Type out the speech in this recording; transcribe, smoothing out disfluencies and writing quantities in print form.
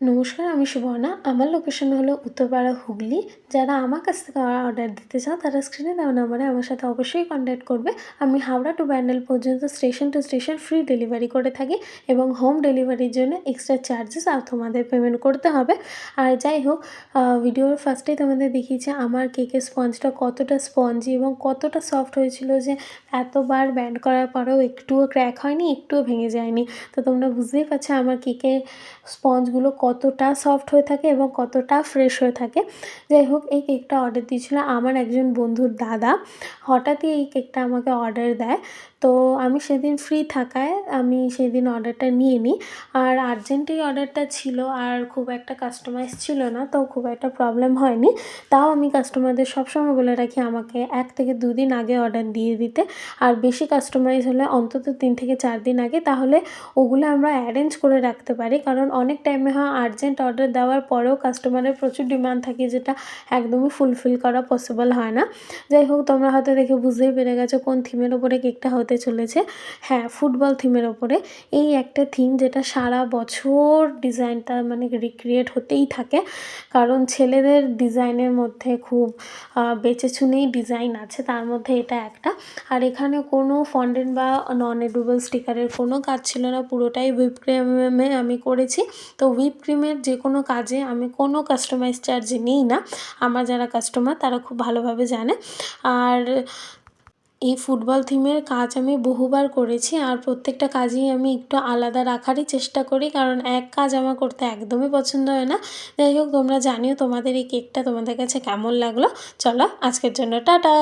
নমস্কার, আমি সুবর্ণা। আমার লোকেশন হলো উত্তরপাড়া, হুগলি। যারা আমার কাছ থেকে অর্ডার দিতে চাও তারা স্ক্রিনে দেওয়া নম্বরে আমার সাথে অবশ্যই কন্ট্যাক্ট করবে। আমি হাওড়া টু ব্যান্ডেল পর্যন্ত station two station free delivery করে থাকি এবং হোম ডেলিভারির জন্য এক্সট্রা চার্জেস তোমাদের পেমেন্ট করতে হবে। আর যাই হোক, ভিডিওর ফার্স্টেই তোমাদের দেখিয়েছি আমার কেকের স্পঞ্জটা কতটা স্পঞ্জি এবং কতটা সফট হয়েছিল, যে এতবার ব্যান্ড করার পরেও একটুও ক্র্যাক হয়নি, একটুও ভেঙে যায়নি। তো তোমরা বুঝতেই পারছো আমার কেকের স্পঞ্জগুলো কতটা সফট হয়ে থাকে এবং কতটা ফ্রেশ হয়ে থাকে। যাই হোক, এই কেকটা অর্ডার দিয়েছিল আমার একজন বন্ধুর দাদা। হঠাৎই এই কেকটা আমাকে অর্ডার দেয়। তো আমি সেদিন ফ্রি থাকায় আমি সেদিন অর্ডারটা নিয়ে নিই। আর আর্জেন্ট এই অর্ডারটা ছিল, আর খুব একটা কাস্টমাইজ ছিল না, তো খুব একটা প্রবলেম হয়নি। তাও আমি কাস্টমারদের সবসময় বলে রাখি আমাকে 1 থেকে 2 দিন আগে অর্ডার দিয়ে দিতে। আর বেশি কাস্টমাইজ হলে অন্তত 3 থেকে 4 দিন আগে, তাহলে ওগুলো আমরা অ্যারেঞ্জ করে রাখতে পারি। কারণ অনেক টাইমে হয় আর্জেন্ট অর্ডার দেওয়ার পরেও কাস্টমারের প্রচুর ডিমান্ড থাকে, যেটা একদমই ফুলফিল করা পসিবল হয় না। যাই হোক, তোমরা হয়তো দেখে বুঝতেই পেরে গেছো কোন থিমের ওপরে কেকটা হতে চলেছে। হ্যাঁ, ফুটবল থিমের ওপরে। এই একটা থিম যেটা সারা বছর ডিজাইনটা মানে রিক্রিয়েট হতেই থাকে, কারণ ছেলেদের ডিজাইনের মধ্যে খুব বেছে চুনেই ডিজাইন আছে, তার মধ্যে এটা একটা। আর এখানে কোনো ফন্ডেন্ট বা নন এডিবল স্টিকারের কোনো কাজ ছিল না, পুরোটাই হুইপ ক্রিমে আমি করেছি। তো হুইপ ক্রিমের যে কোনো কাজে আমি কোনো কাস্টমাইজ চার্জ নিই না। আমার যারা কাস্টমার তারা খুব ভালোভাবে জানে। আর এই ফুটবল থিমের কাজ আমি বহুবার করেছি, আর প্রত্যেকটা কাজই আমি একটু আলাদা রাখারই চেষ্টা করি, কারণ এক কাজ আমার করতে একদমই পছন্দ হয় না। যাই হোক, তোমরা জানিও তোমাদের এই কেকটা তোমাদের কাছে কেমন লাগলো। চলো, আজকের জন্য টাটা।